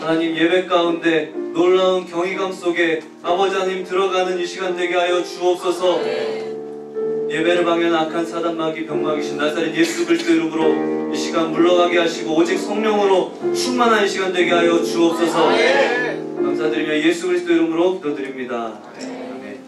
하나님, 예배 가운데 놀라운 경외감 속에 아버지 하나님 들어가는 이 시간 되게 하여 주옵소서. 예배를 방해하는 악한 사단마귀 병마귀신 나사렛 예수 그리스도 이름으로 이 시간 물러가게 하시고 오직 성령으로 충만한 이 시간 되게 하여 주옵소서. 감사드리며 예수 그리스도 이름으로 기도드립니다. 아멘.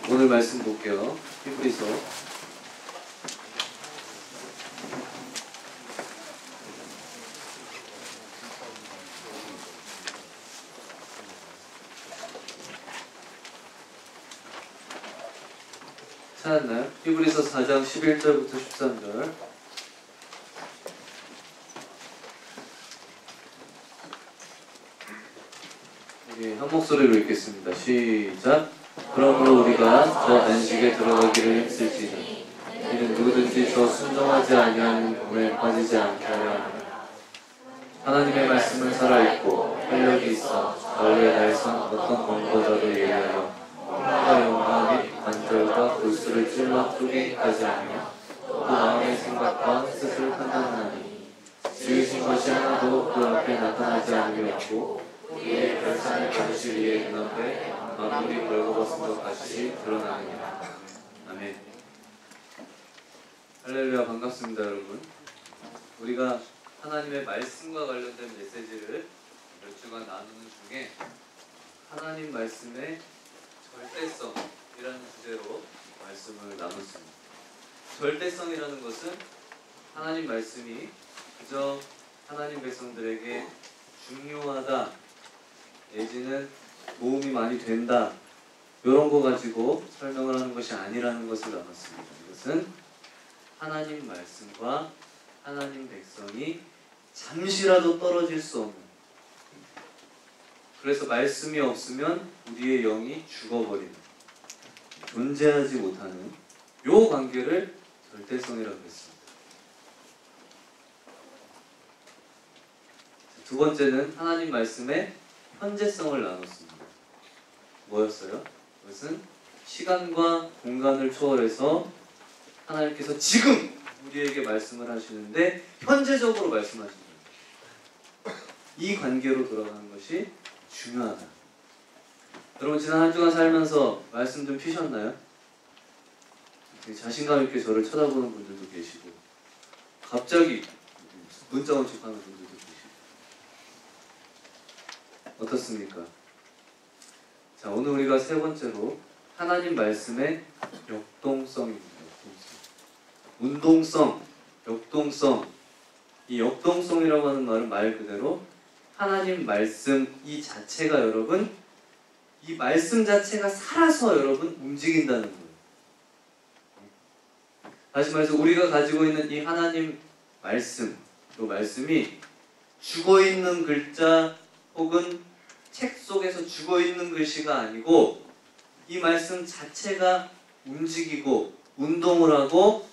오늘 말씀 볼게요. 히브리서 찾았나요? 히브리서 4장 11절부터 13절. 우리 한 목소리로 읽겠습니다. 시작. 그러므로 우리가 저 안식에 들어가기를 힘쓸지니 이는 누구든지 저 순종하지 아니하는 몸에 빠지지 않게 하려 합니다. 하나님의 말씀은 살아있고 활력이 있어 너희의 날선 어떤 권고자도 예리하여 몸과 영과 및 관절과 골수를 찔러 쪼개기까지 하며 또 마음의 생각과 뜻을 판단하니 지으신 것이 하나도 그 앞에 나타나지 않음이 없고 우리의 결산을 받으실 이의 눈앞에 만물이 벌거벗은 것 같이 드러나느니라. 아멘. 할렐루야. 반갑습니다 여러분. 우리가 하나님의 말씀과 관련된 메시지를 몇 주간 나누는 중에 하나님 말씀의 절대성이라는 주제로 말씀을 나눴습니다. 절대성이라는 것은 하나님 말씀이 그저 하나님 백성들에게 중요하다 내지는 도움이 많이 된다 이런 거 가지고 설명을 하는 것이 아니라는 것을 나눴습니다. 이것은 하나님 말씀과 하나님 백성이 잠시라도 떨어질 수 없는, 그래서 말씀이 없으면 우리의 영이 죽어버리는, 존재하지 못하는 요 관계를 절대성이라고 했습니다. 두 번째는 하나님 말씀의 현재성을 나눴습니다. 뭐였어요? 그것은 시간과 공간을 초월해서 하나님께서 지금 우리에게 말씀을 하시는데 현재적으로 말씀하시는 거예요. 이 관계로 돌아가는 것이 중요하다. 여러분 지난 한 주간 살면서 말씀 좀 피셨나요? 자신감 있게 저를 쳐다보는 분들도 계시고 갑자기 문자 원칙하는 분들도 계시고 어떻습니까? 자, 오늘 우리가 세 번째로 하나님 말씀의 역동성입니다. 운동성, 역동성. 이 역동성이라고 하는 말은 말 그대로 하나님 말씀 이 자체가 여러분, 이 말씀 자체가 살아서 여러분 움직인다는 거예요. 다시 말해서 우리가 가지고 있는 이 하나님 말씀, 그 말씀이 죽어있는 글자 혹은 책 속에서 죽어있는 글씨가 아니고 이 말씀 자체가 움직이고 운동을 하고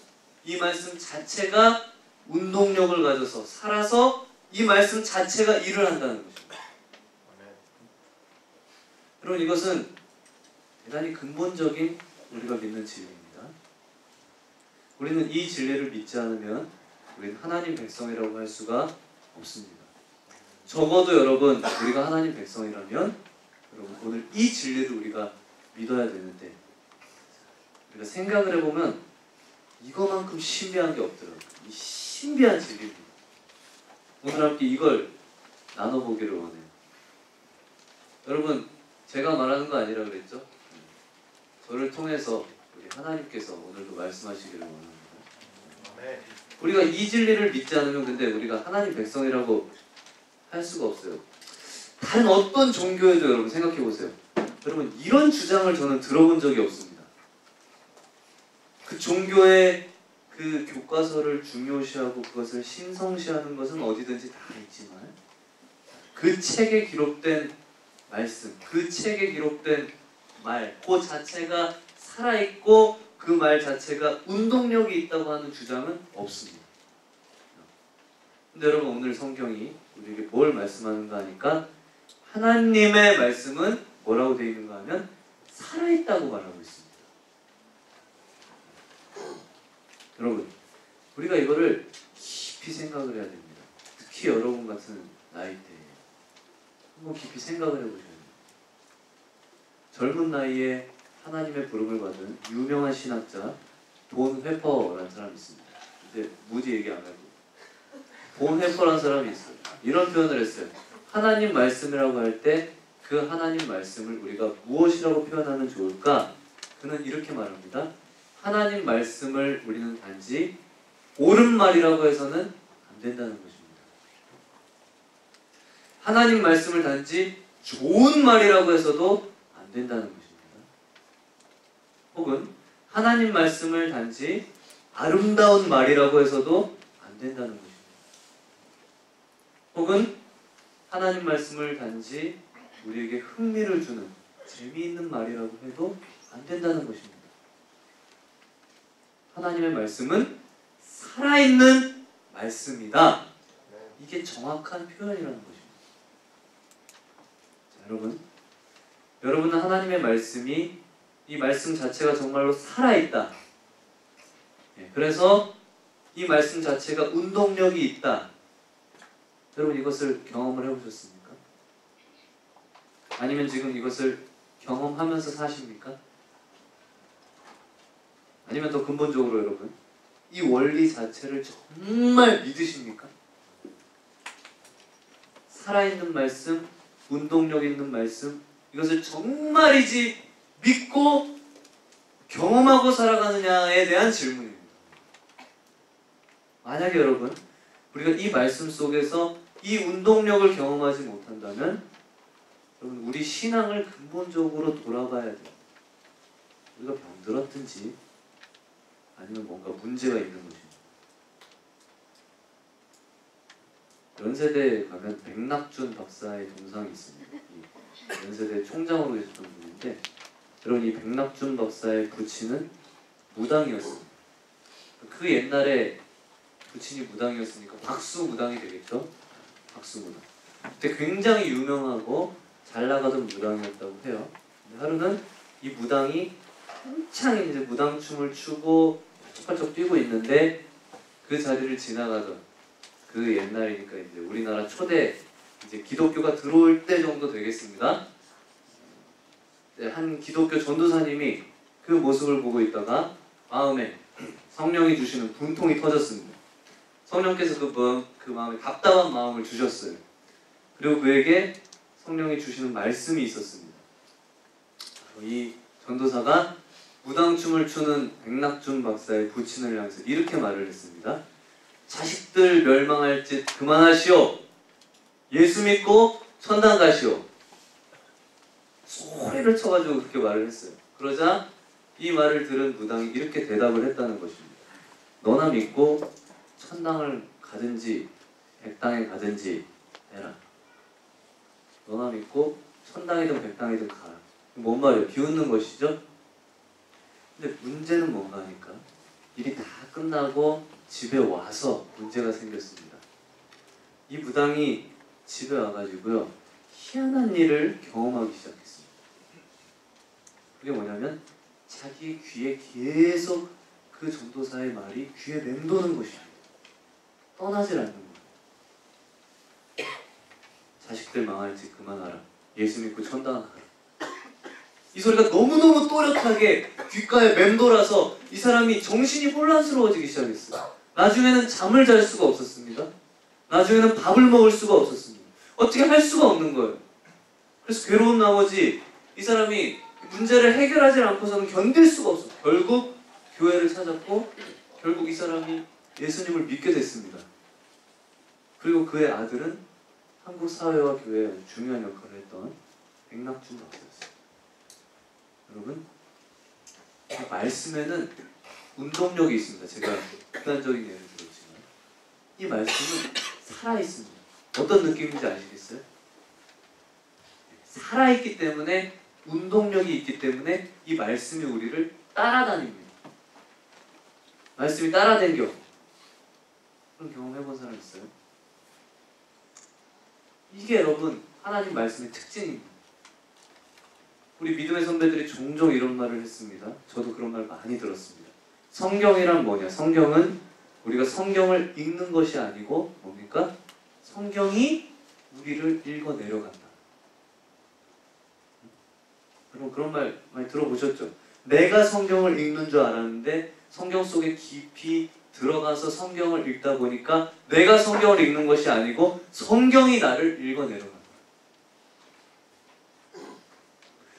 이 말씀 자체가 운동력을 가져서 살아서 이 말씀 자체가 일을 한다는 것입니다. 여러분 이것은 대단히 근본적인 우리가 믿는 진리입니다. 우리는 이 진리를 믿지 않으면 우리는 하나님 백성이라고 할 수가 없습니다. 적어도 여러분 우리가 하나님 백성이라면 여러분 오늘 이 진리를 우리가 믿어야 되는데 우리가 생각을 해보면 이거만큼 신비한 게 없더라고요. 이 신비한 진리입니다. 오늘 함께 이걸 나눠보기를 원해요. 여러분 제가 말하는 거 아니라 그랬죠? 저를 통해서 우리 하나님께서 오늘도 말씀하시기를 원합니다. 우리가 이 진리를 믿지 않으면 근데 우리가 하나님 백성이라고 할 수가 없어요. 다른 어떤 종교에도 여러분 생각해보세요. 여러분 이런 주장을 저는 들어본 적이 없습니다. 그 종교의 그 교과서를 중요시하고 그것을 신성시하는 것은 어디든지 다 있지만 그 책에 기록된 말씀, 그 책에 기록된 말, 그 자체가 살아있고 그 말 자체가 운동력이 있다고 하는 주장은 없습니다. 근데 여러분 오늘 성경이 우리에게 뭘 말씀하는가 하니까 하나님의 말씀은 뭐라고 되어 있는가 하면 살아있다고 말하고 있습니다. 여러분 우리가 이거를 깊이 생각을 해야 됩니다. 특히 특히 여러분 같은 나이대에 한번 깊이 생각을 해보셔야 돼요. 젊은 나이에 하나님의 부름을 받은 유명한 신학자 본 회퍼라는 사람이 있습니다. 이제 무디 얘기 안 하고 본 회퍼라는 사람이 있어요. 이런 표현을 했어요. 하나님 말씀이라고 할 때 그 하나님 말씀을 우리가 무엇이라고 표현하면 좋을까? 그는 이렇게 말합니다. 하나님 말씀을 우리는 단지 옳은 말이라고 해서는 안 된다는 것입니다. 하나님 말씀을 단지 좋은 말이라고 해서도 안 된다는 것입니다. 혹은 하나님 말씀을 단지 아름다운 말이라고 해서도 안 된다는 것입니다. 혹은 하나님 말씀을 단지 우리에게 흥미를 주는 재미있는 말이라고 해도 안 된다는 것입니다. 하나님의 말씀은 살아있는 말씀이다. 이게 정확한 표현이라는 것입니다. 자, 여러분은 하나님의 말씀이 이 말씀 자체가 정말로 살아있다. 그래서 이 말씀 자체가 운동력이 있다. 여러분 이것을 경험을 해보셨습니까? 아니면 지금 이것을 경험하면서 사십니까? 아니면 더 근본적으로 여러분 이 원리 자체를 정말 믿으십니까? 살아있는 말씀, 운동력 있는 말씀, 이것을 정말이지 믿고 경험하고 살아가느냐에 대한 질문입니다. 만약에 여러분 우리가 이 말씀 속에서 이 운동력을 경험하지 못한다면 여러분 우리 신앙을 근본적으로 돌아봐야 돼요. 우리가 병들었든지 아니면 뭔가 문제가 있는 것입니다. 연세대에 가면 백낙준 박사의 동상이 있습니다. 이 연세대 총장으로 계셨던 분인데 여러분 이 백낙준 박사의 부친은 무당이었습니다. 그 옛날에 부친이 무당이었으니까 박수무당이 되겠죠? 박수무당. 그때 굉장히 유명하고 잘 나가던 무당이었다고 해요. 근데 하루는 이 무당이 한창 이제 무당춤을 추고 팔쩍팔쩍 뛰고 있는데 그 자리를 지나가던 그 옛날이니까 이제 우리나라 초대 이제 기독교가 들어올 때 정도 되겠습니다. 한 기독교 전도사님이 그 모습을 보고 있다가 마음에 성령이 주시는 분통이 터졌습니다. 성령께서 그 마음에 답답한 마음을 주셨어요. 그리고 그에게 성령이 주시는 말씀이 있었습니다. 이 전도사가 무당춤을 추는 백낙준 박사의 부친을 향해서 이렇게 말을 했습니다. 자식들 멸망할 짓 그만하시오. 예수 믿고 천당 가시오. 소리를 쳐가지고 그렇게 말을 했어요. 그러자 이 말을 들은 무당이 이렇게 대답을 했다는 것입니다. 너나 믿고 천당을 가든지 백당에 가든지 해라. 너나 믿고 천당이든 백당이든 가라. 뭔 말이에요? 비웃는 것이죠? 근데 문제는 뭔가 하니까 일이 다 끝나고 집에 와서 문제가 생겼습니다. 이 무당이 집에 와가지고요 희한한 일을 경험하기 시작했습니다. 그게 뭐냐면 자기 귀에 계속 그 전도사의 말이 귀에 맴도는 것입니다. 떠나질 않는 거예요. 자식들 망할지 그만하라. 예수 믿고 천당을 가라. 이 소리가 너무너무 또렷하게 귓가에 맴돌아서 이 사람이 정신이 혼란스러워지기 시작했어요. 나중에는 잠을 잘 수가 없었습니다. 나중에는 밥을 먹을 수가 없었습니다. 어떻게 할 수가 없는 거예요. 그래서 괴로운 나머지 이 사람이 문제를 해결하지 않고서는 견딜 수가 없어요. 결국 교회를 찾았고 결국 이 사람이 예수님을 믿게 됐습니다. 그리고 그의 아들은 한국 사회와 교회에 중요한 역할을 했던 백낙준 박사였어요. 여러분, 그 말씀에는 운동력이 있습니다. 제가 극단적인 예를 들었지만 이 말씀은 살아있습니다. 어떤 느낌인지 아시겠어요? 살아있기 때문에 운동력이 있기 때문에 이 말씀이 우리를 따라다닙니다. 말씀이 따라다녀. 그런 경험 해본 사람 있어요? 이게 여러분 하나님 말씀의 특징입니다. 우리 믿음의 선배들이 종종 이런 말을 했습니다. 저도 그런 말 많이 들었습니다. 성경이란 뭐냐? 성경은 우리가 성경을 읽는 것이 아니고 뭡니까? 성경이 우리를 읽어 내려간다. 여러분 그런 말 많이 들어보셨죠? 내가 성경을 읽는 줄 알았는데 성경 속에 깊이 들어가서 성경을 읽다 보니까 내가 성경을 읽는 것이 아니고 성경이 나를 읽어 내려간다.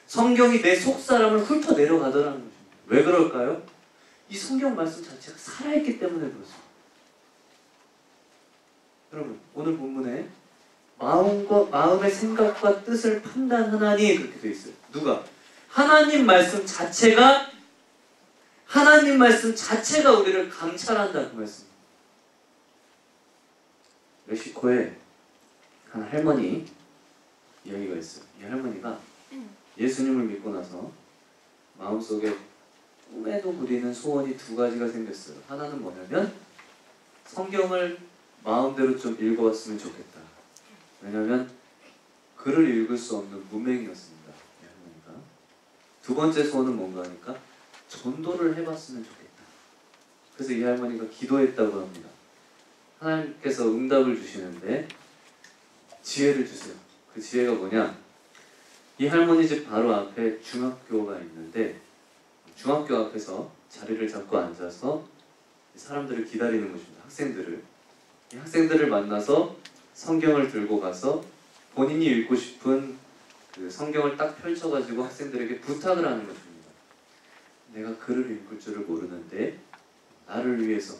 성경이 내 속사람을 훑어 내려가더라는 것입니다. 왜 그럴까요? 이 성경 말씀 자체가 살아있기 때문에 그렇습니다. 여러분 오늘 본문에 마음의 생각과 뜻을 판단하나니 그렇게 되어 있어요. 누가? 하나님 말씀 자체가 우리를 감찰한다 그 말씀입니다. 멕시코에 한 할머니 이야기가 있어요. 이 할머니가 예수님을 믿고 나서 마음속에 꿈에도 그리는 소원이 두 가지가 생겼어요. 하나는 뭐냐면 성경을 마음대로 좀 읽어봤으면 좋겠다. 왜냐하면 글을 읽을 수 없는 무명이었습니다. 이 할머니가. 두 번째 소원은 뭔가 하니까 전도를 해봤으면 좋겠다. 그래서 이 할머니가 기도했다고 합니다. 하나님께서 응답을 주시는데 지혜를 주세요. 그 지혜가 뭐냐? 이 할머니 집 바로 앞에 중학교가 있는데 중학교 앞에서 자리를 잡고 앉아서 사람들을 기다리는 것입니다. 학생들을. 이 학생들을 만나서 성경을 들고 가서 본인이 읽고 싶은 그 성경을 딱 펼쳐가지고 학생들에게 부탁을 하는 것입니다. 내가 글을 읽을 줄을 모르는데 나를 위해서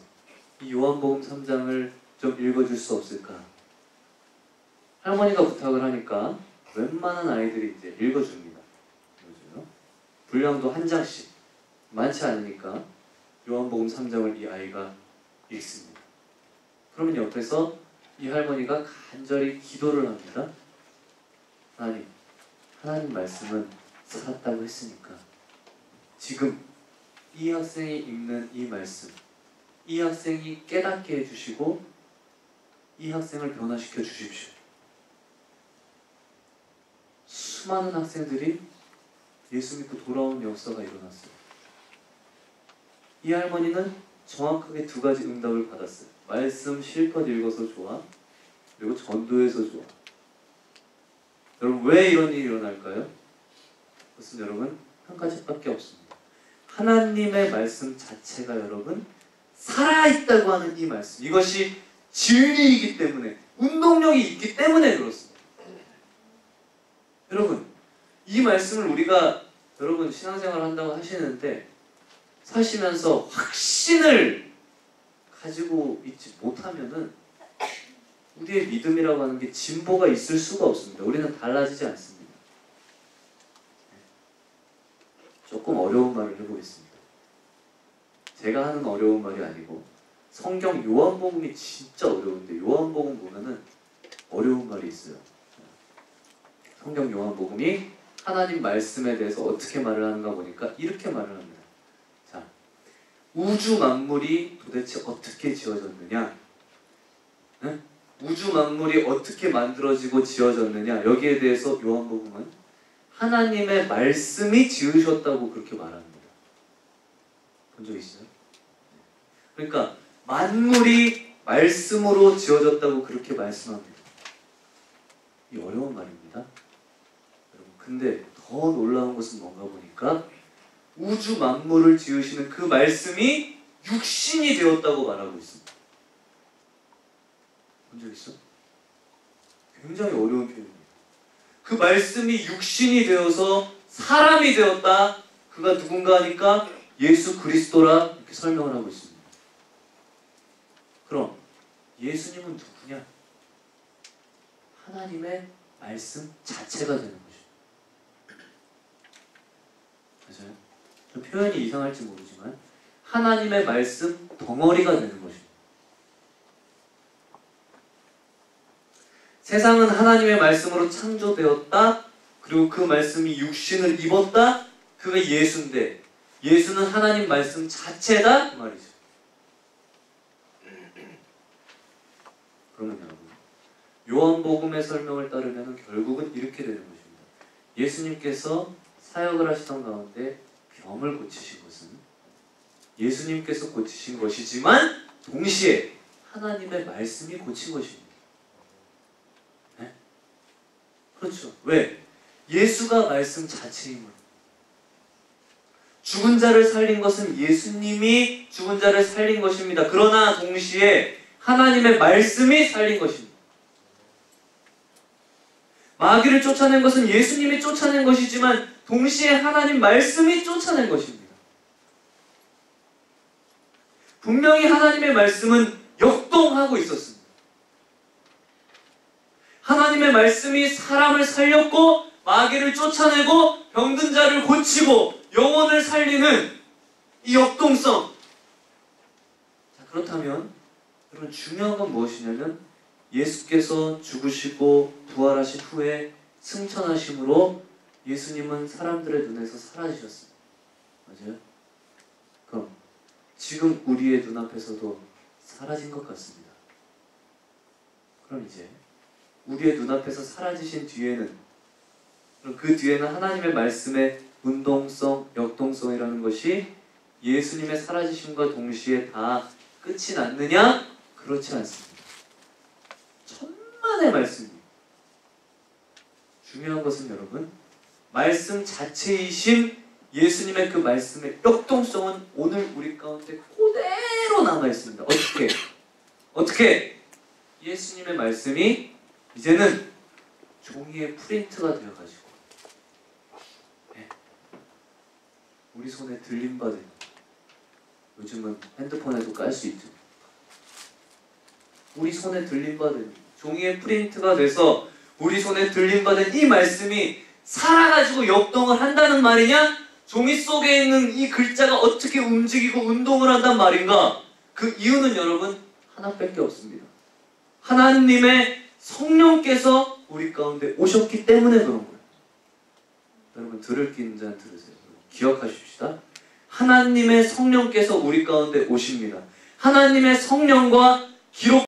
이 요한복음 3장을 좀 읽어줄 수 없을까? 할머니가 부탁을 하니까 웬만한 아이들이 이제 읽어줍니다. 읽어줘요. 분량도 한 장씩. 많지 않으니까 요한복음 3장을 이 아이가 읽습니다. 그러면 옆에서 이 할머니가 간절히 기도를 합니다. 하나님 말씀은 살았다고 했으니까 지금 이 학생이 읽는 이 말씀, 이 학생이 깨닫게 해주시고 이 학생을 변화시켜 주십시오. 수많은 학생들이 예수 믿고 돌아온 역사가 일어났어요. 이 할머니는 정확하게 두 가지 응답을 받았어요. 말씀 실컷 읽어서 좋아, 그리고 전도해서 좋아. 여러분 왜 이런 일이 일어날까요? 그것은 여러분 한 가지밖에 없습니다. 하나님의 말씀 자체가 여러분 살아있다고 하는 이 말씀, 이것이 진리이기 때문에, 운동력이 있기 때문에 그렇습니다. 여러분 이 말씀을 우리가 여러분 신앙생활을 한다고 하시는데 사시면서 확신을 가지고 있지 못하면은 우리의 믿음이라고 하는 게 진보가 있을 수가 없습니다. 우리는 달라지지 않습니다. 조금 어려운 말을 해보겠습니다. 제가 하는 어려운 말이 아니고 성경 요한복음이 진짜 어려운데 요한복음 보면은 어려운 말이 있어요. 성경 요한복음이 하나님 말씀에 대해서 어떻게 말을 하는가 보니까 이렇게 말을 합니다. 자, 우주 만물이 도대체 어떻게 지어졌느냐? 네? 우주 만물이 어떻게 만들어지고 지어졌느냐? 여기에 대해서 요한복음은 하나님의 말씀이 지으셨다고 그렇게 말합니다. 본 적 있어요? 그러니까 만물이 말씀으로 지어졌다고 그렇게 말씀합니다. 이 어려운 말입니다. 여러분, 근데 더 놀라운 것은 뭔가 보니까 우주 만물을 지으시는 그 말씀이 육신이 되었다고 말하고 있습니다. 본 적 있어? 굉장히 어려운 표현입니다. 그 말씀이 육신이 되어서 사람이 되었다. 그가 누군가 하니까 예수 그리스도라 이렇게 설명을 하고 있습니다. 그럼 예수님은 누구냐? 하나님의 말씀 자체가 되는 것입니다. 맞아요? 좀 표현이 이상할지 모르지만 하나님의 말씀 덩어리가 되는 것입니다. 세상은 하나님의 말씀으로 창조되었다. 그리고 그 말씀이 육신을 입었다. 그가 예수인데 예수는 하나님 말씀 자체다 그 말이죠. 그러면 여러분 요한복음의 설명을 따르면 결국은 이렇게 되는 것입니다. 예수님께서 사역을 하시던 가운데 병을 고치신 것은 예수님께서 고치신 것이지만 동시에 하나님의 말씀이 고친 것입니다. 그렇죠. 왜? 예수가 말씀 자체이므로. 죽은 자를 살린 것은 예수님이 죽은 자를 살린 것입니다. 그러나 동시에 하나님의 말씀이 살린 것입니다. 마귀를 쫓아낸 것은 예수님이 쫓아낸 것이지만 동시에 하나님 말씀이 쫓아낸 것입니다. 분명히 하나님의 말씀은 역동하고 있었습니다. 하나님의 말씀이 사람을 살렸고 마귀를 쫓아내고 병든 자를 고치고 영혼을 살리는 이 역동성. 자, 그렇다면 여러분 중요한 건 무엇이냐면 예수께서 죽으시고 부활하신 후에 승천하심으로 예수님은 사람들의 눈에서 사라지셨습니다. 맞아요? 그럼 지금 우리의 눈앞에서도 사라진 것 같습니다. 그럼 이제 우리의 눈앞에서 사라지신 뒤에는, 그럼 그 뒤에는 하나님의 말씀의 운동성, 역동성이라는 것이 예수님의 사라지심과 동시에 다 끝이 났느냐? 그렇지 않습니다. 천만의 말씀입니다. 중요한 것은 여러분, 말씀 자체이신 예수님의 그 말씀의 역동성은 오늘 우리 가운데 그대로 남아있습니다. 어떻게? 예수님의 말씀이 이제는 종이에 프린트가 되어가지고 우리 손에 들림받은, 요즘은 핸드폰에도 깔 수 있죠. 우리 손에 들림받은, 종이에 프린트가 돼서 우리 손에 들림받은 이 말씀이 살아가지고 역동을 한다는 말이냐? 종이 속에 있는 이 글자가 어떻게 움직이고 운동을 한단 말인가? 그 이유는 여러분 하나밖에 없습니다. 하나님의 성령께서 우리 가운데 오셨기 때문에 그런 거예요. 여러분 들을 기 있는 자는 들으세요. 기억하십시다. 하나님의 성령께서 우리 가운데 오십니다. 하나님의 성령과 기록